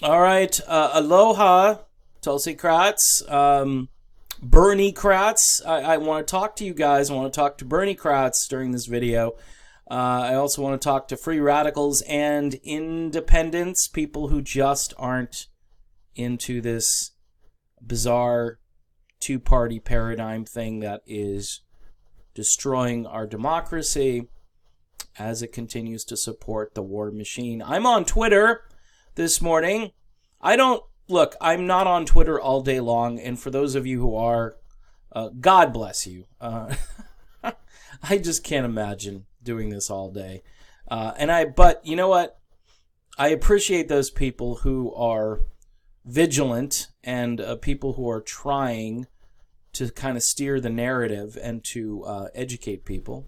All right. Aloha, Tulsi Kratz. Bernie Kratz. I want to talk to you guys. I want to talk to Bernie Kratz during this video. I also want to talk to free radicals and independents, people who just aren't into this bizarre two-party paradigm thing that is destroying our democracy as it continues to support the war machine. I'm on Twitter this morning. I'm not on Twitter all day long, and for those of you who are, God bless you. I just can't imagine doing this all day. But you know what? I appreciate those people who are vigilant and people who are trying to kind of steer the narrative and to educate people.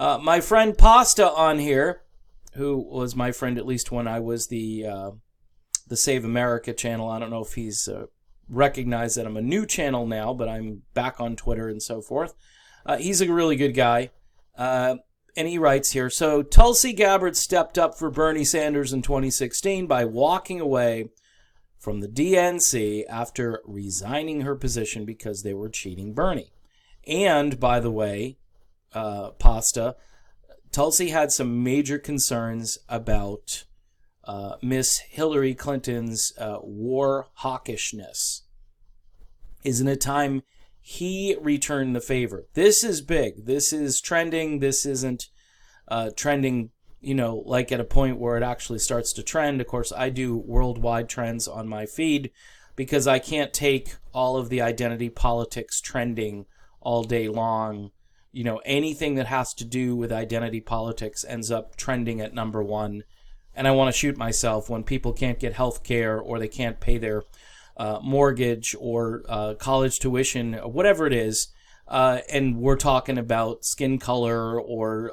My friend Pasta on here, who was my friend at least when I was the Save America channel. I don't know if he's recognized that I'm a new channel now, but I'm back on Twitter and so forth. He's a really good guy. And he writes here, so Tulsi Gabbard stepped up for Bernie Sanders in 2016 by walking away from the DNC after resigning her position because they were cheating Bernie. And, by the way, Pasta, Tulsi had some major concerns about Miss Hillary Clinton's war hawkishness. Isn't it time he returned the favor? This is big. This is trending. This isn't trending, like at a point where it actually starts to trend. Of course, I do worldwide trends on my feed because I can't take all of the identity politics trending all day long. Anything that has to do with identity politics ends up trending at number one. And I want to shoot myself when people can't get health care or they can't pay their mortgage or college tuition, or whatever it is. And we're talking about skin color or,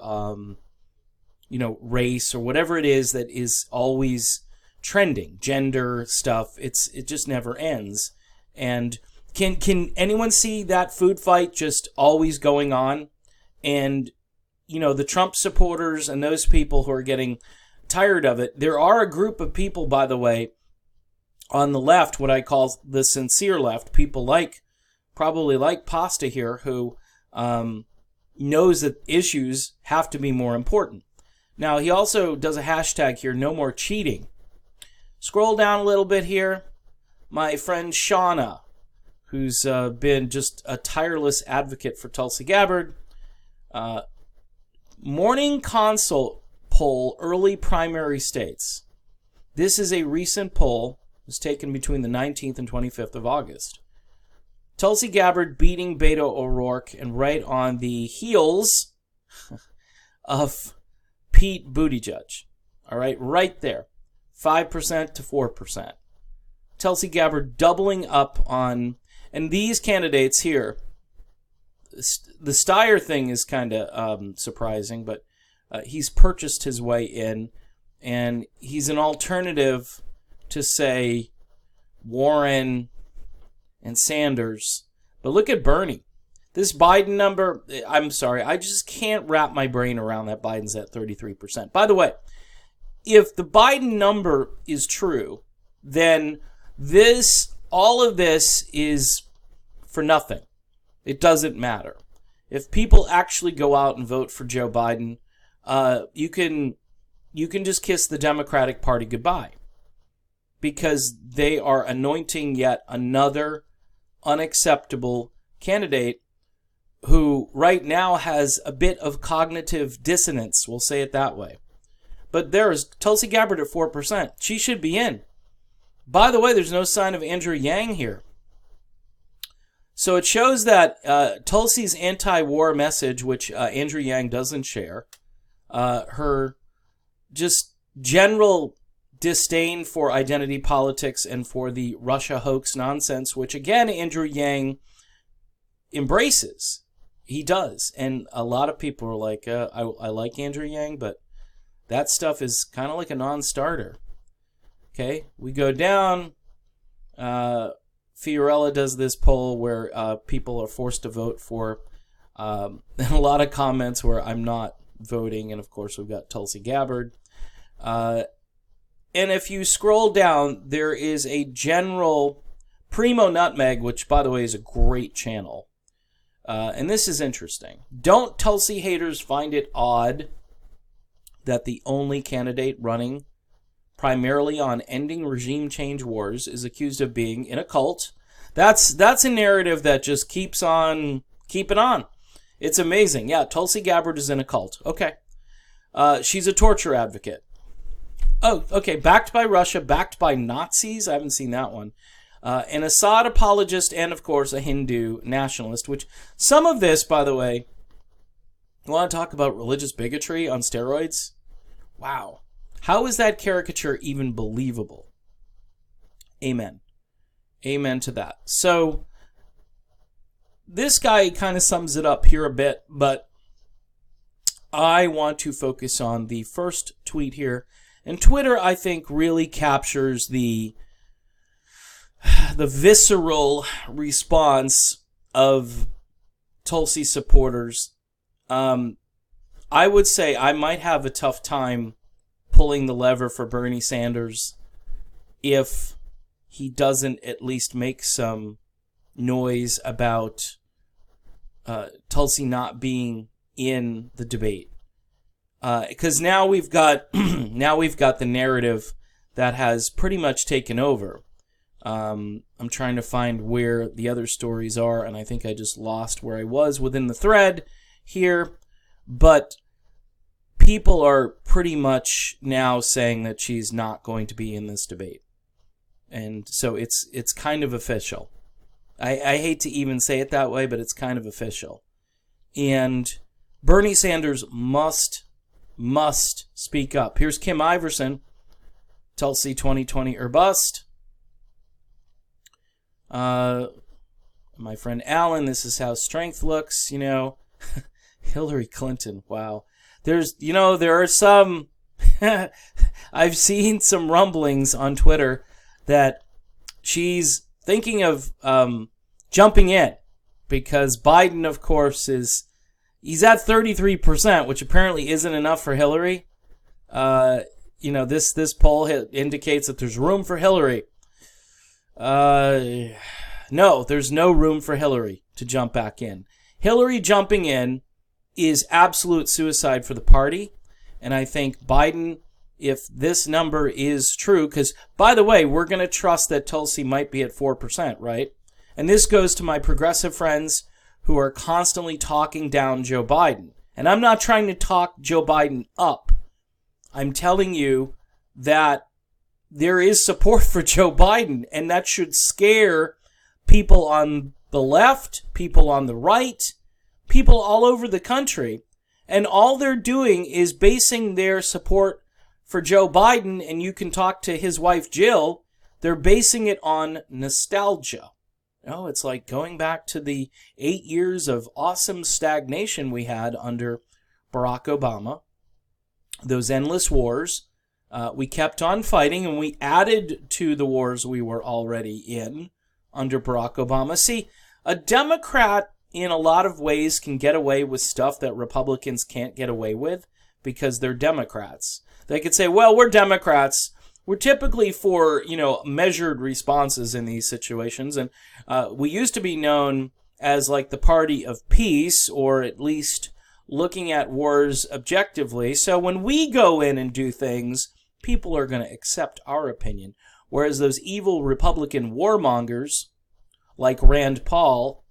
race or whatever it is that is always trending, gender stuff. It just never ends. And can anyone see that food fight just always going on? And, the Trump supporters and those people who are getting tired of it. There are a group of people, by the way, on the left, what I call the sincere left, people probably like Pasta here, who knows that issues have to be more important. Now, he also does a hashtag here, no more cheating. Scroll down a little bit here. My friend Shauna, who's been just a tireless advocate for Tulsi Gabbard. Morning Consult poll, early primary states. This is a recent poll. It was taken between the 19th and 25th of August. Tulsi Gabbard beating Beto O'Rourke and right on the heels of Pete Buttigieg. All right, right there. 5% to 4%. Tulsi Gabbard doubling up on, and these candidates here, the Steyer thing is kind of surprising, but he's purchased his way in, and he's an alternative to, say, Warren and Sanders. But look at Bernie. This Biden number, I'm sorry, I just can't wrap my brain around that Biden's at 33%. By the way, if the Biden number is true, then all of this is for nothing. It doesn't matter. If people actually go out and vote for Joe Biden, you can just kiss the Democratic Party goodbye, because they are anointing yet another unacceptable candidate who right now has a bit of cognitive dissonance, we'll say it that way. But there is Tulsi Gabbard at 4%. She should be in. By the way, there's no sign of Andrew Yang here. So it shows that Tulsi's anti-war message, which Andrew Yang doesn't share, her just general disdain for identity politics and for the Russia hoax nonsense, which again Andrew Yang embraces. He does. And a lot of people are like, I like Andrew Yang, but that stuff is kind of like a non-starter. Okay, we go down. Fiorella does this poll where people are forced to vote for, and a lot of comments where I'm not voting, and of course we've got Tulsi Gabbard. And if you scroll down, there is a general Primo Nutmeg, which, by the way, is a great channel. And this is interesting. Don't Tulsi haters find it odd that the only candidate running primarily on ending regime change wars is accused of being in a cult? That's a narrative that just keeps on keeping on. It's amazing. Yeah, Tulsi Gabbard is in a cult. Okay. She's a torture advocate. Oh, okay. Backed by Russia, backed by Nazis. I haven't seen that one. An Assad apologist, and of course a Hindu nationalist, which some of this, by the way, you want to talk about religious bigotry on steroids? Wow. How is that caricature even believable? Amen. Amen to that. So, this guy kind of sums it up here a bit, but I want to focus on the first tweet here. And Twitter, I think, really captures the visceral response of Tulsi supporters. I would say I might have a tough time pulling the lever for Bernie Sanders if he doesn't at least make some noise about Tulsi not being in the debate. Because now we've got the narrative that has pretty much taken over. I'm trying to find where the other stories are, and I think I just lost where I was within the thread here. But people are pretty much now saying that she's not going to be in this debate. And so it's kind of official. I hate to even say it that way, but it's kind of official. And Bernie Sanders must speak up. Here's Kim Iverson, Tulsi 2020 or bust. My friend Alan, this is how strength looks, you know. Hillary Clinton, wow. There are some, I've seen some rumblings on Twitter that she's thinking of jumping in because Biden, of course, he's at 33%, which apparently isn't enough for Hillary. This poll indicates that there's room for Hillary. No, there's no room for Hillary to jump back in. Hillary jumping in is absolute suicide for the party. And I think Biden, if this number is true, because, by the way, we're going to trust that Tulsi might be at 4%, right? And this goes to my progressive friends who are constantly talking down Joe Biden. And I'm not trying to talk Joe Biden up. I'm telling you that there is support for Joe Biden, and that should scare people on the left, people on the right, people all over the country. And all they're doing is basing their support for Joe Biden, and you can talk to his wife Jill, they're basing it on nostalgia. Oh, it's like going back to the 8 years of awesome stagnation we had under Barack Obama. Those endless wars. We kept on fighting, and we added to the wars we were already in under Barack Obama. See, a Democrat in a lot of ways can get away with stuff that Republicans can't get away with because they're Democrats. They could say, well, we're Democrats. We're typically for, measured responses in these situations. And we used to be known as like the party of peace, or at least looking at wars objectively. So when we go in and do things, people are going to accept our opinion. Whereas those evil Republican warmongers, like Rand Paul,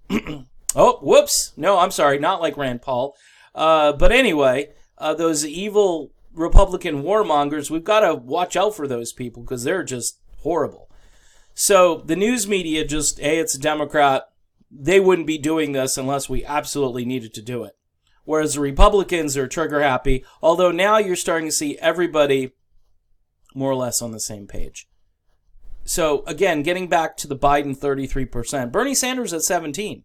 oh, whoops. No, I'm sorry, not like Rand Paul. But anyway, those evil Republican warmongers, we've got to watch out for those people because they're just horrible. So the news media just, hey, it's a Democrat. They wouldn't be doing this unless we absolutely needed to do it. Whereas the Republicans are trigger happy, although now you're starting to see everybody more or less on the same page. So again, getting back to the Biden 33%, Bernie Sanders at 17%,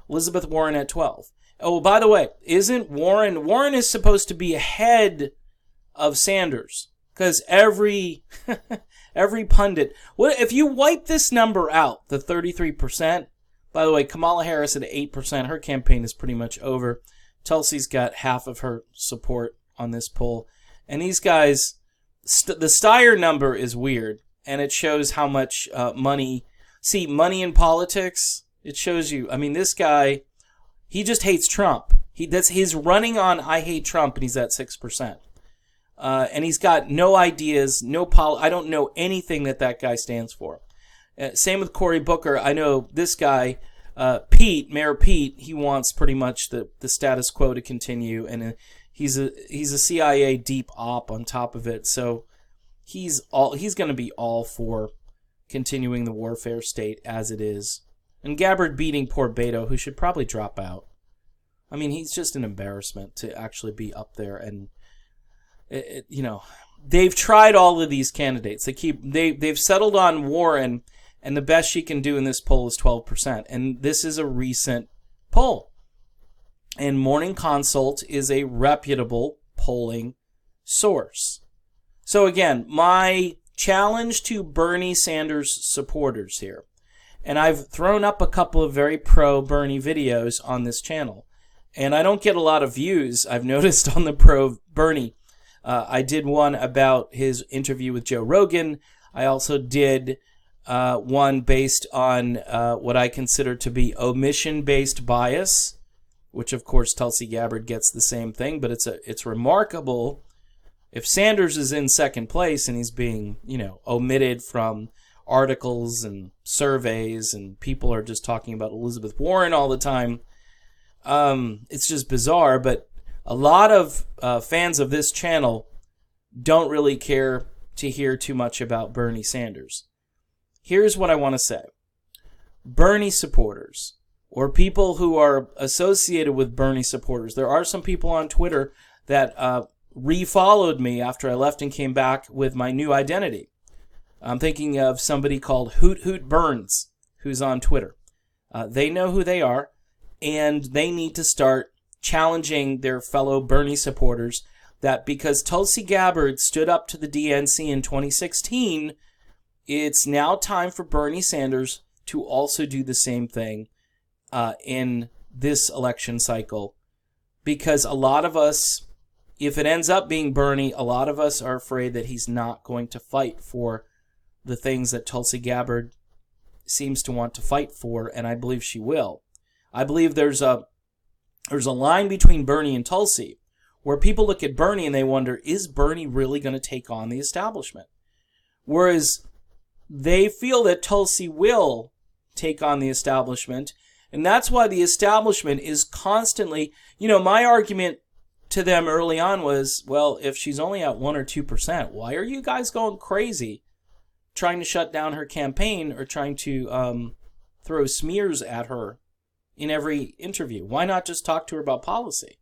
Elizabeth Warren at 12%. Oh, by the way, isn't Warren is supposed to be ahead of Sanders because every pundit, what if you wipe this number out, the 33%? By the way, Kamala Harris at 8%, her campaign is pretty much over. Tulsi's got half of her support on this poll, and these guys, the Steyer number is weird, and it shows how much money. See, money in politics. It shows you. I mean, this guy, he just hates Trump. He's running on I hate Trump, and he's at 6%. And he's got no ideas, I don't know anything that guy stands for. Same with Cory Booker. I know this guy, Mayor Pete. He wants pretty much the status quo to continue, and he's a CIA deep op on top of it. So he's going to be all for continuing the warfare state as it is. And Gabbard beating poor Beto, who should probably drop out. I mean, he's just an embarrassment to actually be up there. And they've tried all of these candidates. They've settled on Warren, and the best she can do in this poll is 12%. And this is a recent poll. And Morning Consult is a reputable polling source. So again, my challenge to Bernie Sanders supporters here, and I've thrown up a couple of very pro-Bernie videos on this channel, and I don't get a lot of views, I've noticed, on the pro-Bernie. I did one about his interview with Joe Rogan. I also did one based on what I consider to be omission-based bias, which of course Tulsi Gabbard gets the same thing, but it's remarkable if Sanders is in second place and he's being, omitted from articles and surveys, and people are just talking about Elizabeth Warren all the time. It's just bizarre, but a lot of fans of this channel don't really care to hear too much about Bernie Sanders. Here's what I want to say. Bernie supporters, or people who are associated with Bernie supporters, there are some people on Twitter that refollowed me after I left and came back with my new identity. I'm thinking of somebody called Hoot Hoot Burns, who's on Twitter. They know who they are, and they need to start challenging their fellow Bernie supporters that because Tulsi Gabbard stood up to the DNC in 2016, it's now time for Bernie Sanders to also do the same thing in this election cycle. Because a lot of us, if it ends up being Bernie, a lot of us are afraid that he's not going to fight for the things that Tulsi Gabbard seems to want to fight for, and I believe she will. I believe there's a line between Bernie and Tulsi where people look at Bernie and they wonder, is Bernie really going to take on the establishment? Whereas they feel that Tulsi will take on the establishment, and that's why the establishment is constantly, my argument to them early on was, well, if she's only at 1 or 2%, why are you guys going crazy trying to shut down her campaign or trying to throw smears at her in every interview? Why not just talk to her about policy?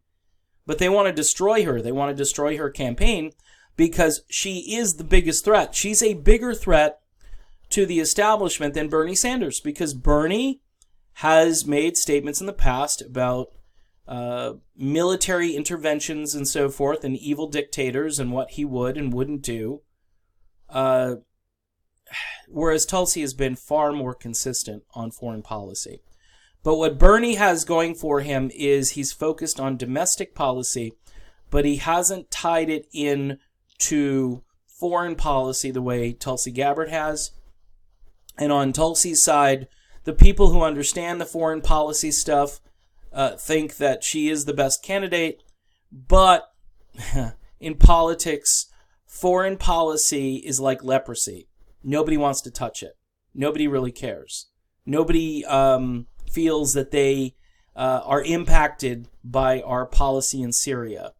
But they want to destroy her. They want to destroy her campaign because she is the biggest threat. She's a bigger threat to the establishment than Bernie Sanders, because Bernie has made statements in the past about military interventions and so forth, and evil dictators and what he would and wouldn't do. Whereas Tulsi has been far more consistent on foreign policy. But what Bernie has going for him is he's focused on domestic policy, but he hasn't tied it in to foreign policy the way Tulsi Gabbard has. And on Tulsi's side, the people who understand the foreign policy stuff think that she is the best candidate. But in politics, foreign policy is like leprosy. Nobody wants to touch it. Nobody really cares. Nobody feels that they are impacted by our policy in Syria.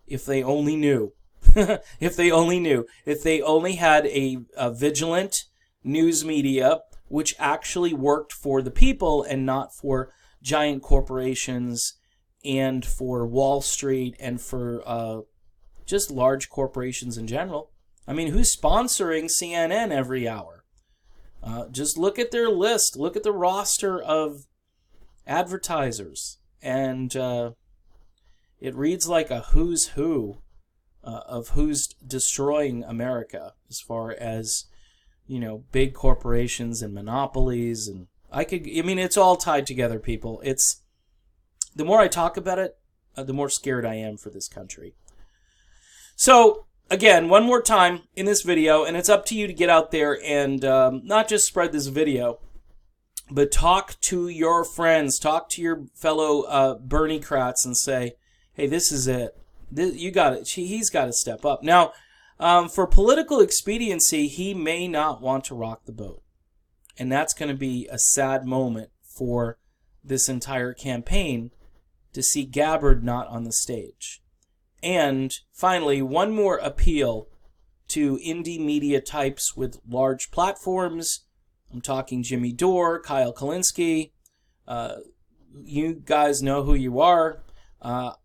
If they only knew. If they only knew. If they only had a vigilant news media which actually worked for the people and not for giant corporations and for Wall Street and for just large corporations in general. I mean, who's sponsoring CNN every hour? Just look at their list. Look at the roster of advertisers. And it reads like a who's who of who's destroying America as far as, big corporations and monopolies. And it's all tied together, people. The more I talk about it, the more scared I am for this country. So, again, one more time in this video, and it's up to you to get out there and not just spread this video, but talk to your friends, talk to your fellow Bernie-crats and say, hey, this is it. You got it. He's got to step up. Now, for political expediency, he may not want to rock the boat. And that's going to be a sad moment for this entire campaign to see Gabbard not on the stage. And finally, one more appeal to indie media types with large platforms. I'm talking Jimmy Dore, Kyle Kalinske. You guys know who you are. A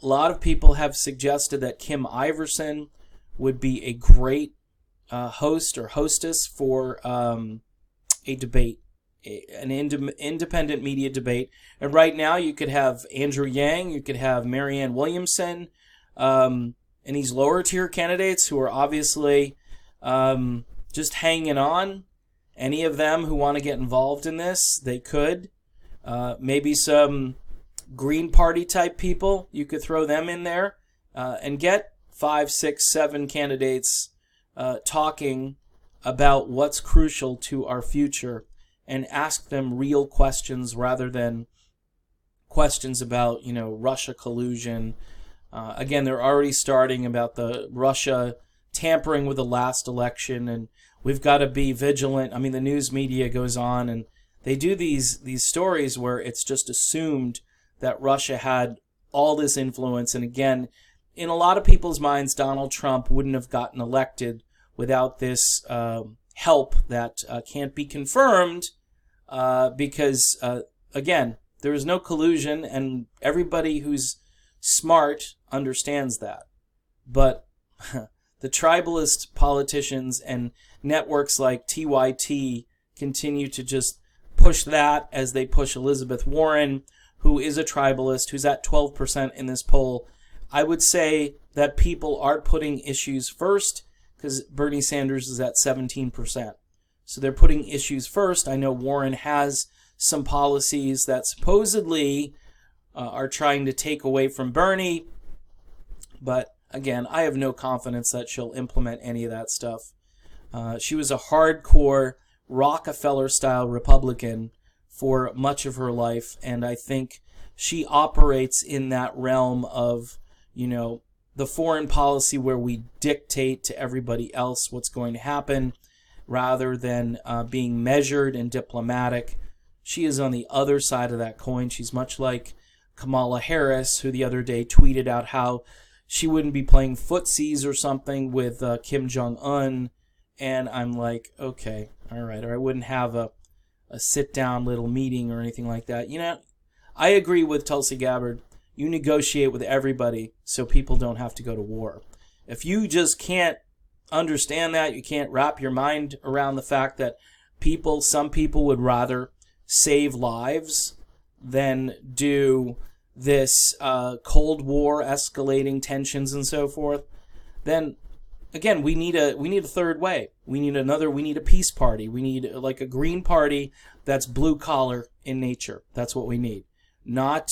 lot of people have suggested that Kim Iverson would be a great host or hostess for a debate, an independent media debate. And right now you could have Andrew Yang, you could have Marianne Williamson, and these lower tier candidates who are obviously just hanging on. Any of them who want to get involved in this, they could. Maybe some Green Party type people, you could throw them in there and get 5, 6, 7 candidates talking about what's crucial to our future and ask them real questions rather than questions about, Russia collusion. Again, they're already starting about the Russia tampering with the last election, and we've got to be vigilant. I mean, the news media goes on and they do these stories where it's just assumed that Russia had all this influence. And again, in a lot of people's minds, Donald Trump wouldn't have gotten elected without this help that can't be confirmed because, again, there is no collusion, and everybody who's smart understands that. But the tribalist politicians and networks like TYT continue to just push that as they push Elizabeth Warren, who is a tribalist, who's at 12% in this poll. I would say that people are putting issues first because Bernie Sanders is at 17%. So they're putting issues first. I know Warren has some policies that supposedly are trying to take away from Bernie. But again, I have no confidence that she'll implement any of that stuff. She was a hardcore Rockefeller-style Republican for much of her life, and I think she operates in that realm of, the foreign policy where we dictate to everybody else what's going to happen rather than being measured and diplomatic. She is on the other side of that coin. She's much like Kamala Harris, who the other day tweeted out how she wouldn't be playing footsies or something with Kim Jong-un. And I'm like, okay, all right. Or I wouldn't have a sit-down little meeting or anything like that. I agree with Tulsi Gabbard. You negotiate with everybody so people don't have to go to war. If you just can't understand that, you can't wrap your mind around the fact that some people would rather save lives than do this Cold War escalating tensions and so forth, then again, we need a third way. We need a peace party. We need like a green party that's blue collar in nature. That's what we need. Not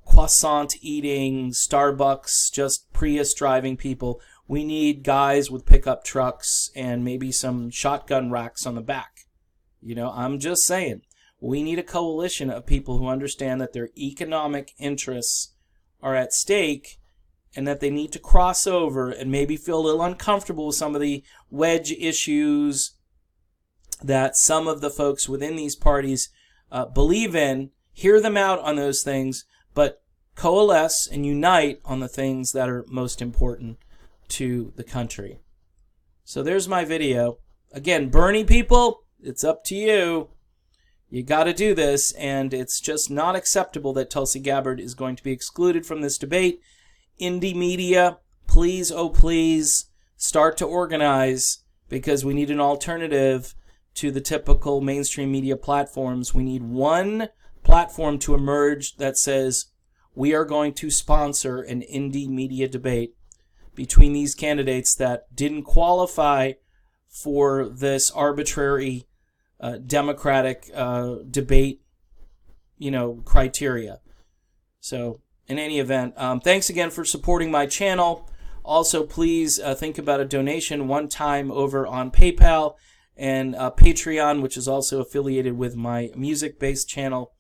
croissant eating, Starbucks, just Prius driving people. We need guys with pickup trucks and maybe some shotgun racks on the back. I'm just saying, we need a coalition of people who understand that their economic interests are at stake and that they need to cross over and maybe feel a little uncomfortable with some of the wedge issues that some of the folks within these parties believe in. Hear them out on those things, but coalesce and unite on the things that are most important to the country. So there's my video. Again, Bernie people, it's up to you. You got to do this, and it's just not acceptable that Tulsi Gabbard is going to be excluded from this debate. Indie media, please, oh please, start to organize, because we need an alternative to the typical mainstream media platforms. We need one platform to emerge that says we are going to sponsor an indie media debate between these candidates that didn't qualify for this arbitrary democratic debate, criteria. So in any event, thanks again for supporting my channel. Also, please think about a donation one time over on PayPal and Patreon, which is also affiliated with my music-based channel.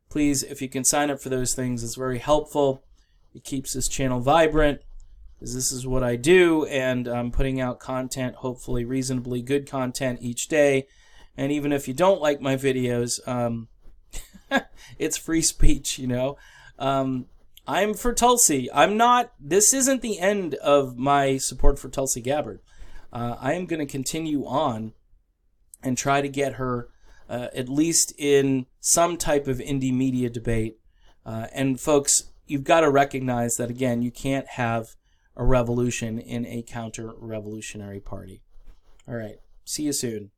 Please, if you can sign up for those things, it's very helpful. It keeps this channel vibrant, because this is what I do, and I'm putting out content, hopefully reasonably good content each day. And even if you don't like my videos, it's free speech, you know. I'm for Tulsi. This isn't the end of my support for Tulsi Gabbard. I am going to continue on and try to get her at least in some type of indie media debate. And folks, you've got to recognize that, again, you can't have a revolution in a counter-revolutionary party. All right. See you soon.